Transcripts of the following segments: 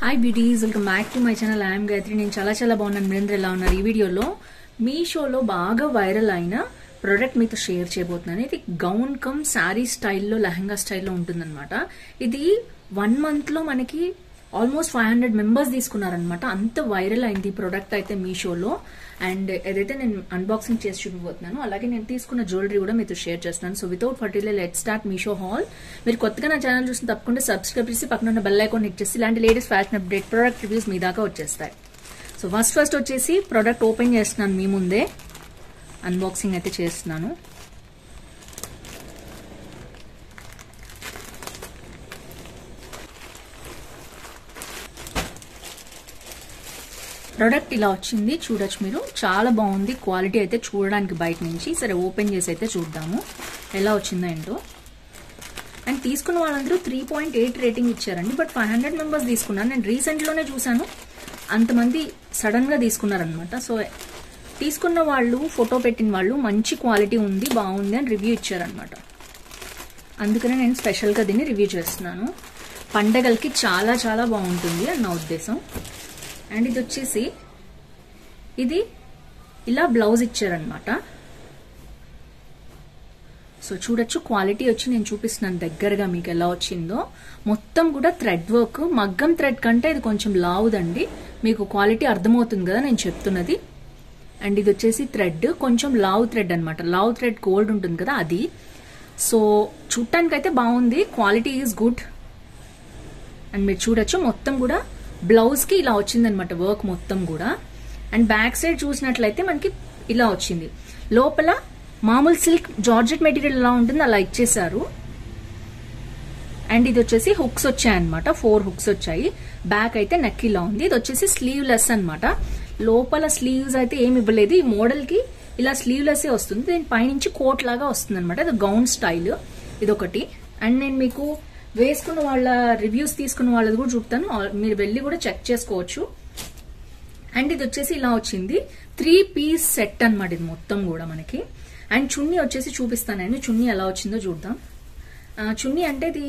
Hi beauties, welcome back to my channel. I'm Gayatri. నేను చాలా బాగున్నాను. మీరందరూ ఎలా ఉన్నారు? ఈ వీడియోలో మీషోలో బాగా వైరల్ అయిన ప్రోడక్ట్ మీతో షేర్ చేయబోతున్నాను. ఇది గౌన్ కమ్ శారీ స్టైల్లో, లెహంగా స్టైల్లో ఉంటుందన్నమాట. ఇది 1 month లో మనకి ఆల్మోస్ట్ 500 మెంబర్స్ తీసుకున్నారనమాట. అంత వైరల్ అయింది ఈ ప్రోడక్ట్ అయితే మీషోలో. అండ్ ఏదైతే నేను అన్బాక్సింగ్ చేసి చూపిపోతున్నాను, అలాగే నేను తీసుకున్న జ్యువెలరీ కూడా మీతో షేర్ చేస్తున్నాను. So without forty let start Meesho hall. మీరు కొత్తగా నా ఛానల్ చూసి తప్పకుండా సబ్స్క్రైబ్ చేసి పక్కన ఉన్న బెల్ ఐకాన్ హిట్ చేసి ఇలాంటి latest fashion update product reviews మీ దాకా వచ్చేస్తాయి. సో ఫస్ట్ వచ్చేసి ప్రోడక్ట్ ఓపెన్ చేస్తున్నాను. మీ ముందే అన్బాక్సింగ్ అయితే చేస్తున్నాను. ప్రోడక్ట్ ఇలా వచ్చింది, చూడొచ్చు మీరు. చాలా బాగుంది క్వాలిటీ అయితే చూడడానికి బయట నుంచి. సరే ఓపెన్ చేసి అయితే చూద్దాము ఎలా వచ్చిందో ఏంటో. అండ్ తీసుకున్న వాళ్ళందరూ 3.8 రేటింగ్ ఇచ్చారండి. బట్ 500 మెంబర్స్ తీసుకున్నారు. నేను రీసెంట్లోనే చూసాను అంతమంది సడన్ గా తీసుకున్నారనమాట. సో తీసుకున్న వాళ్ళు, ఫోటో పెట్టిన వాళ్ళు మంచి క్వాలిటీ ఉంది, బాగుంది అని రివ్యూ ఇచ్చారనమాట. అందుకనే నేను స్పెషల్గా దీన్ని రివ్యూ చేస్తున్నాను. పండగలకి చాలా బాగుంటుంది అని నా ఉద్దేశం. అండ్ ఇది వచ్చేసి ఇది ఇలా బ్లౌజ్ ఇచ్చారనమాట. సో చూడొచ్చు క్వాలిటీ వచ్చి నేను చూపిస్తున్నాను దగ్గరగా మీకు ఎలా వచ్చిందో. మొత్తం కూడా థ్రెడ్ వర్క్, మగ్గం థ్రెడ్ కంటే ఇది కొంచెం లావుదండి. మీకు క్వాలిటీ అర్థమవుతుంది కదా నేను చెప్తున్నది. అండ్ ఇది వచ్చేసి థ్రెడ్, కొంచెం లావు థ్రెడ్ అనమాట. లావు థ్రెడ్ గోల్డ్ ఉంటుంది కదా అది. సో చూడటానికి అయితే బాగుంది, క్వాలిటీ ఈజ్ గుడ్. అండ్ మీరు చూడొచ్చు మొత్తం కూడా బ్లౌజ్ కి ఇలా వచ్చిందనమాట వర్క్ మొత్తం కూడా. అండ్ బ్యాక్ సైడ్ చూసినట్లయితే మనకి ఇలా వచ్చింది. లోపల మామూలు సిల్క్ జార్జెట్ మెటీరియల్ ఎలా ఉంటుంది అలా ఇచ్చేసారు. అండ్ ఇది వచ్చేసి హుక్స్ వచ్చాయన్నమాట, 4 హుక్స్ వచ్చాయి. బ్యాక్ అయితే నెక్ ఇలా ఉంది. ఇది వచ్చేసి స్లీవ్ లెస్ అనమాట. లోపల స్లీవ్స్ అయితే ఏమి ఇవ్వలేదు. ఈ మోడల్ కి ఇలా స్లీవ్ లెస్ వస్తుంది. దీని పైనుంచి కోట్ లాగా వస్తుంది అనమాట. ఇది గౌన్ స్టైల్ ఇదొకటి. అండ్ నేను మీకు వేసుకున్న వాళ్ళ రివ్యూస్ తీసుకున్న వాళ్ళది కూడా చూపుతాను, మీరు వెళ్ళి కూడా చెక్ చేసుకోవచ్చు. అండ్ ఇది వచ్చేసి ఇలా వచ్చింది, 3 పీస్ సెట్ అనమాట ఇది మొత్తం కూడా మనకి. అండ్ చున్నీ వచ్చేసి చూపిస్తానండి, చున్నీ ఎలా వచ్చిందో చూద్దాం. చున్నీ అంటే ఇది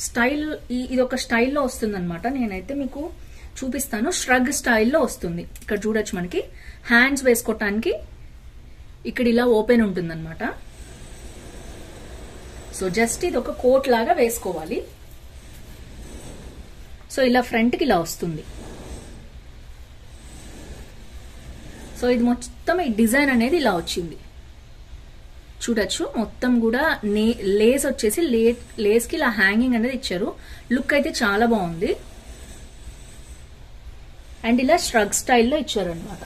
స్టైల్, ఇది ఒక స్టైల్లో వస్తుంది అనమాట. నేనైతే మీకు చూపిస్తాను. ష్రగ్ స్టైల్లో వస్తుంది. ఇక్కడ చూడొచ్చు మనకి హ్యాండ్స్ వేసుకోవటానికి ఇక్కడ ఇలా ఓపెన్ ఉంటుంది అనమాట. సో జస్ట్ ఇది ఒక కోట్ లాగా వేసుకోవాలి. సో ఇలా ఫ్రంట్ కి ఇలా వస్తుంది. సో ఇది మొత్తం ఈ డిజైన్ అనేది ఇలా వచ్చింది చూడొచ్చు. మొత్తం కూడా లేస్ వచ్చేసి లేస్ కి ఇలా హ్యాంగింగ్ అనేది ఇచ్చారు. లుక్ అయితే చాలా బాగుంది. అండ్ ఇలా ష్రగ్ స్టైల్లో ఇచ్చారు అనమాట.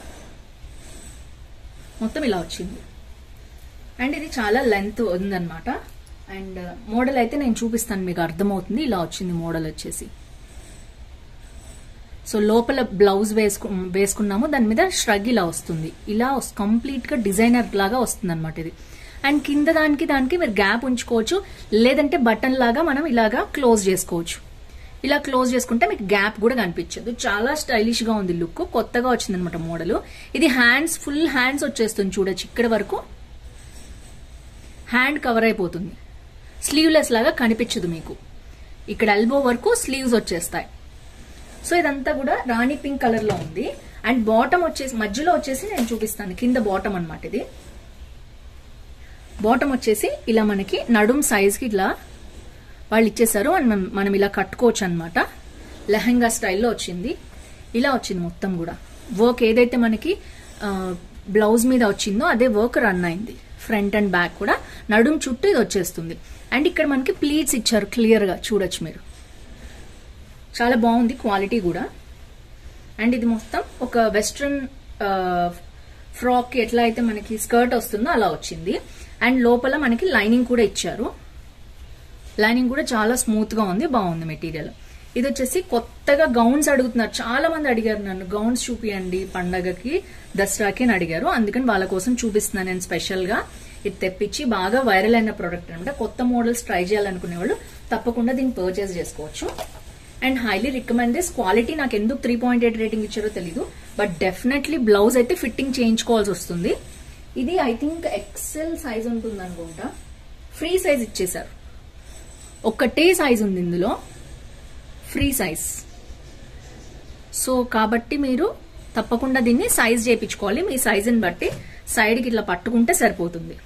మొత్తం ఇలా వచ్చింది. అండ్ ఇది చాలా లెంత్ ఉందన్నమాట. అండ్ మోడల్ అయితే నేను చూపిస్తాను, మీకు అర్థమవుతుంది. ఇలా వచ్చింది మోడల్ వచ్చేసి. సో లోపల బ్లౌజ్ వేసుకున్నాము, దాని మీద ష్రగ్ ఇలా వస్తుంది. ఇలా కంప్లీట్ గా డిజైనర్ లాగా వస్తుంది అనమాట ఇది. అండ్ కింద దానికి మీరు గ్యాప్ ఉంచుకోవచ్చు, లేదంటే బటన్ లాగా మనం ఇలాగా క్లోజ్ చేసుకోవచ్చు. ఇలా క్లోజ్ చేసుకుంటే మీకు గ్యాప్ కూడా కనిపించదు. చాలా స్టైలిష్ గా ఉంది లుక్, కొత్తగా వచ్చింది అనమాట మోడల్. ఇది హ్యాండ్స్, ఫుల్ హ్యాండ్స్ వచ్చేస్తుంది చూడొచ్చు. ఇక్కడ వరకు హ్యాండ్ కవర్ అయిపోతుంది. స్లీవ్లెస్ లాగా కనిపించదు మీకు. ఇక్కడ ఎల్బో వరకు స్లీవ్స్ వచ్చేస్తాయి. సో ఇదంతా కూడా రాణి పింక్ కలర్ లో ఉంది. అండ్ బాటమ్ వచ్చేసి మధ్యలో వచ్చేసి నేను చూపిస్తాను, కింద బాటమ్ అనమాట ఇది. బాటమ్ వచ్చేసి ఇలా మనకి నడుం సైజ్ కి ఇలా వాళ్ళు ఇచ్చేసారు. అండ్ మనం ఇలా కట్టుకోవచ్చు అనమాట. లెహంగా స్టైల్లో వచ్చింది. ఇలా వచ్చింది మొత్తం కూడా. వర్క్ ఏదైతే మనకి బ్లౌజ్ మీద వచ్చిందో అదే వర్క్ రన్ అయింది. ఫ్రంట్ అండ్ బ్యాక్ కూడా నడుం చుట్టూ ఇది వచ్చేస్తుంది. అండ్ ఇక్కడ మనకి ప్లీట్స్ ఇచ్చారు క్లియర్ గా చూడొచ్చు మీరు. చాలా బాగుంది క్వాలిటీ కూడా. అండ్ ఇది మొత్తం ఒక వెస్ట్రన్ ఫ్రాక్ కి ఎట్లా అయితే మనకి స్కర్ట్ వస్తుందో అలా వచ్చింది. అండ్ లోపల మనకి లైనింగ్ కూడా ఇచ్చారు. లైనింగ్ కూడా చాలా స్మూత్ గా ఉంది, బాగుంది మెటీరియల్. ఇది వచ్చేసి కొత్తగా గౌన్స్ అడుగుతున్నారు. చాలా మంది అడిగారు నన్ను, గౌన్స్ చూపియండి పండగకి, దసరాకి అని అడిగారు. అందుకని వాళ్ళ కోసం చూపిస్తున్నాను నేను స్పెషల్ గా. ఇది తెప్పించి బాగా వైరల్ అయిన ప్రోడక్ట్ అనమాట. కొత్త మోడల్స్ ట్రై చేయాలనుకునే వాళ్ళు తప్పకుండా దీన్ని పర్చేస్ చేసుకోవచ్చు. And highly recommend this. Quality నాకు ఎందుకు 3.8 రేటింగ్ ఇచ్చారో తెలీదు, బట్ డెఫినెట్లీ బ్లౌజ్ అయితే ఫిట్టింగ్ చేయించుకోవాల్సి వస్తుంది. ఇది ఐ థింక్ ఎక్సెల్ సైజ్ ఉంటుంది అనుకుంటా. ఫ్రీ సైజ్ ఇచ్చేసారు. ఒక్కటే సైజ్ ఉంది ఇందులో. Free size. సో కాబట్టి మీరు తప్పకుండా దీన్ని సైజ్ చేయించుకోవాలి. మీ సైజుని బట్టి సైడ్కి ఇట్లా పట్టుకుంటే సరిపోతుంది.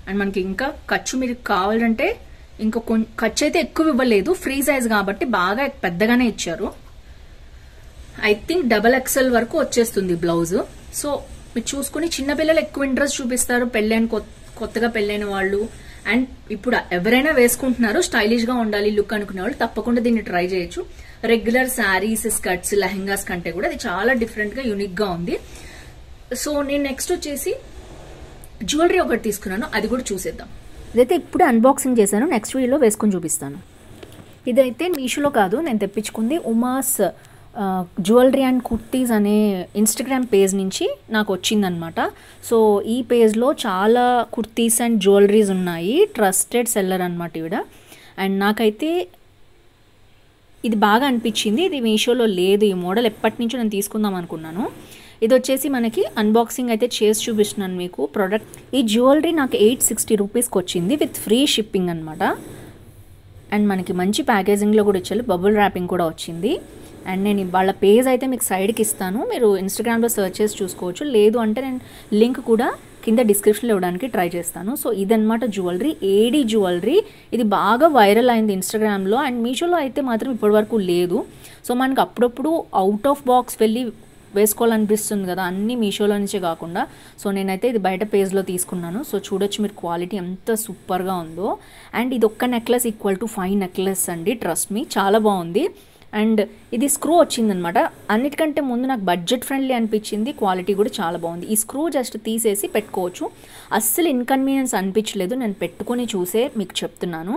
అండ్ మనకి ఇంకా ఖర్చు మీరు కావాలంటే ఇంకా ఖర్చు అయితే ఎక్కువ ఇవ్వలేదు, ఫ్రీ సైజ్ కాబట్టి బాగా పెద్దగానే ఇచ్చారు. ఐ థింక్ XXL వరకు వచ్చేస్తుంది బ్లౌజ్. సో మీరు చూసుకుని చిన్నపిల్లలు ఎక్కువ ఇంట్రెస్ట్ చూపిస్తారు, కొత్తగా పెళ్ళైన వాళ్ళు అండ్ ఇప్పుడు ఎవరైనా వేసుకుంటున్నారు, స్టైలిష్ గా ఉండాలి లుక్ అనుకునే వాళ్ళు తప్పకుండా దీన్ని ట్రై చేయొచ్చు. రెగ్యులర్ శారీస్, స్కర్ట్స్, లెహంగాస్ కంటే కూడా అది చాలా డిఫరెంట్ గా యూనిక్ గా ఉంది. సో నేను నెక్స్ట్ వచ్చేసి జ్యువెలరీ ఒకటి తీసుకున్నాను, అది కూడా చూసేద్దాం. ఇదైతే ఇప్పుడు అన్బాక్సింగ్ చేశాను, నెక్స్ట్ వీడియోలో వేసుకుని చూపిస్తాను. ఇదైతే మీషోలో కాదు, నేను తెప్పించుకుంది ఉమాస్ జ్యువెలరీ అండ్ కుర్తీస్ అనే ఇన్స్టాగ్రామ్ పేజ్ నుంచి నాకు వచ్చిందనమాట. సో ఈ పేజ్లో చాలా కుర్తీస్ అండ్ జ్యువెలరీస్ ఉన్నాయి, ట్రస్టెడ్ సెల్లర్ అనమాట ఈవిడ. అండ్ నాకైతే ఇది బాగా అనిపించింది. ఇది మీషోలో లేదు ఈ మోడల్, ఎప్పటి నుంచో నేను తీసుకుందాం అనుకున్నాను. ఇది వచ్చేసి మనకి అన్బాక్సింగ్ అయితే చేసి చూపిస్తున్నాను మీకు ప్రోడక్ట్. ఈ జ్యువెలరీ నాకు 860 రూపీస్కి వచ్చింది విత్ ఫ్రీ షిప్పింగ్ అనమాట. అండ్ మనకి మంచి ప్యాకేజింగ్లో కూడా ఇచ్చారు, బబుల్ ర్యాపింగ్ కూడా వచ్చింది. అండ్ నేను వాళ్ళ పేజ్ అయితే మీకు సైడ్కి ఇస్తాను, మీరు ఇన్స్టాగ్రామ్లో సెర్చ్ చేసి చూసుకోవచ్చు. లేదు అంటే నేను లింక్ కూడా కింద డిస్క్రిప్షన్లో ఇవ్వడానికి ట్రై చేస్తాను. సో ఇదన్నమాట జ్యువెలరీ, ఏడీ జ్యువెలరీ. ఇది బాగా వైరల్ అయింది ఇన్స్టాగ్రామ్లో, అండ్ మీషోలో అయితే మాత్రం ఇప్పటివరకు లేదు. సో మనకు అప్పుడప్పుడు అవుట్ ఆఫ్ బాక్స్ వెళ్ళి వేసుకోవాలనిపిస్తుంది కదా, అన్నీ మీషోలో నుంచే కాకుండా. సో నేనైతే ఇది బయట పేజ్లో తీసుకున్నాను. సో చూడొచ్చు మీరు క్వాలిటీ ఎంత సూపర్గా ఉందో. అండ్ ఇది ఒక్క నెక్లెస్ ఈక్వల్ టు 5 నెక్లెస్ అండి, ట్రస్ట్ మీ, చాలా బాగుంది. అండ్ ఇది స్క్రూ వచ్చిందనమాట. అన్నిటికంటే ముందు నాకు బడ్జెట్ ఫ్రెండ్లీ అనిపించింది, క్వాలిటీ కూడా చాలా బాగుంది. ఈ స్క్రూ జస్ట్ తీసేసి పెట్టుకోవచ్చు, అస్సలు ఇన్కన్వీనియన్స్ అనిపించలేదు, నేను పెట్టుకొని చూసే మీకు చెప్తున్నాను.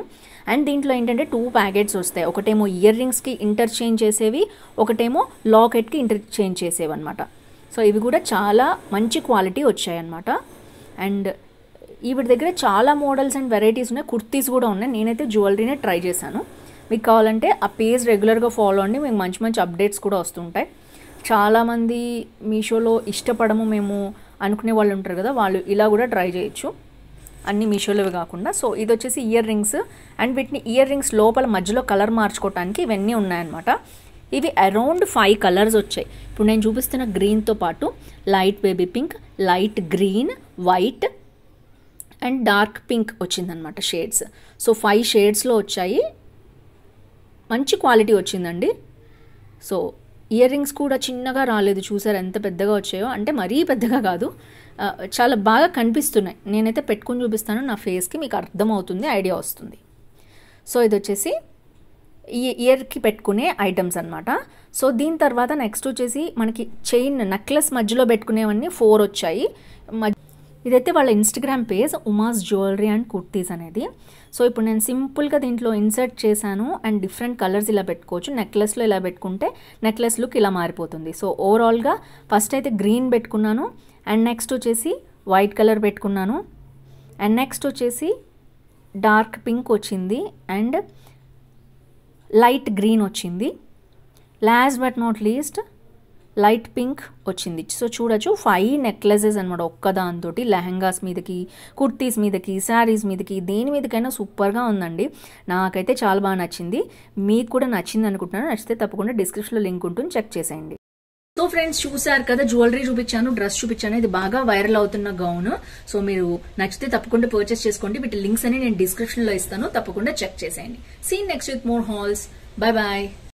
అండ్ దీంట్లో ఏంటంటే 2 ప్యాకెట్స్ వస్తాయి, ఒకటేమో ఇయర్ రింగ్స్కి ఇంటర్చేంజ్ చేసేవి, ఒకటేమో లాకెట్కి ఇంటర్చేంజ్ చేసేవి అనమాట. సో ఇవి కూడా చాలా మంచి క్వాలిటీ వచ్చాయన్నమాట. అండ్ వీటి దగ్గర చాలా మోడల్స్ అండ్ వెరైటీస్ ఉన్నాయి, కుర్తీస్ కూడా ఉన్నాయి. నేనైతే జ్యువెలరీనే ట్రై చేశాను. మీకు కావాలంటే ఆ పేజ్ రెగ్యులర్గా ఫాలో అండి, మీకు మంచి మంచి అప్డేట్స్ కూడా వస్తుంటాయి. చాలామంది మీషోలో ఇష్టపడము మేము అనుకునే వాళ్ళు ఉంటారు కదా, వాళ్ళు ఇలా కూడా ట్రై చేయొచ్చు, అన్ని మీషోలోవి కాకుండా. సో ఇది వచ్చేసి ఇయర్ రింగ్స్, అండ్ వీటిని ఇయర్ రింగ్స్ లోపల మధ్యలో కలర్ మార్చుకోవడానికి ఇవన్నీ ఉన్నాయన్నమాట. ఇవి అరౌండ్ 5 కలర్స్ వచ్చాయి. ఇప్పుడు నేను చూపిస్తున్న గ్రీన్తో పాటు light baby pink, light green, white and dark pink వచ్చిందనమాట షేడ్స్. సో 5 షేడ్స్లో వచ్చాయి, మంచి క్వాలిటీ వచ్చిందండి. సో ఇయర్ రింగ్స్ కూడా చిన్నగా రాలేదు, చూసారు ఎంత పెద్దగా వచ్చాయో, అంటే మరీ పెద్దగా కాదు, చాలా బాగా కనిపిస్తున్నాయి. నేనైతే పెట్టుకుని చూపిస్తాను నా ఫేస్కి, మీకు అర్థమవుతుంది, ఐడియా వస్తుంది. సో ఇది వచ్చేసి ఈ ఇయర్కి పెట్టుకునే ఐటమ్స్ అనమాట. సో దీని తర్వాత నెక్స్ట్ వచ్చేసి మనకి చైన్ నెక్లెస్ మధ్యలో పెట్టుకునేవన్నీ 4 వచ్చాయి. ఇదైతే వాళ్ళ Instagram page Uma's jewellery and kurtis అనేది. సో ఇప్పుడు నేను సింపుల్గా దీంట్లో ఇన్సర్ట్ చేశాను, అండ్ డిఫరెంట్ కలర్స్ ఇలా పెట్టుకోవచ్చు. నెక్లెస్లో ఇలా పెట్టుకుంటే నెక్లెస్ లుక్ ఇలా మారిపోతుంది. సో ఓవరాల్గా ఫస్ట్ అయితే గ్రీన్ పెట్టుకున్నాను, అండ్ నెక్స్ట్ వచ్చేసి వైట్ కలర్ పెట్టుకున్నాను, అండ్ నెక్స్ట్ వచ్చేసి డార్క్ పింక్ వచ్చింది, అండ్ లైట్ గ్రీన్ వచ్చింది, last but not least light pink వచ్చింది. సో చూడొచ్చు 5 నెక్లెసెస్ అనమాట ఒక్కదాంతో, లెహంగాస్ మీదకి, కుర్తీస్ మీదకి, శారీస్ మీదకి, దేని మీదకైనా సూపర్గా ఉందండి. నాకైతే చాలా బాగా నచ్చింది, మీకు కూడా నచ్చింది అనుకుంటున్నాను. నచ్చితే తప్పకుండా డిస్క్రిప్షన్లో లింక్ ఉంటుంది, చెక్ చేసేయండి. సో ఫ్రెండ్స్ చూసారు కదా, జ్యువెలరీ చూపించాను, డ్రెస్ చూపించాను, ఇది బాగా వైరల్ అవుతున్న గౌన్. సో మీరు నచ్చితే తప్పకుండా పర్చేస్ చేసుకోండి, వీటి లింక్స్ అని నేను డిస్క్రిప్షన్లో ఇస్తాను, తప్పకుండా చెక్ చేసేయండి. See next with more hauls. Bye bye.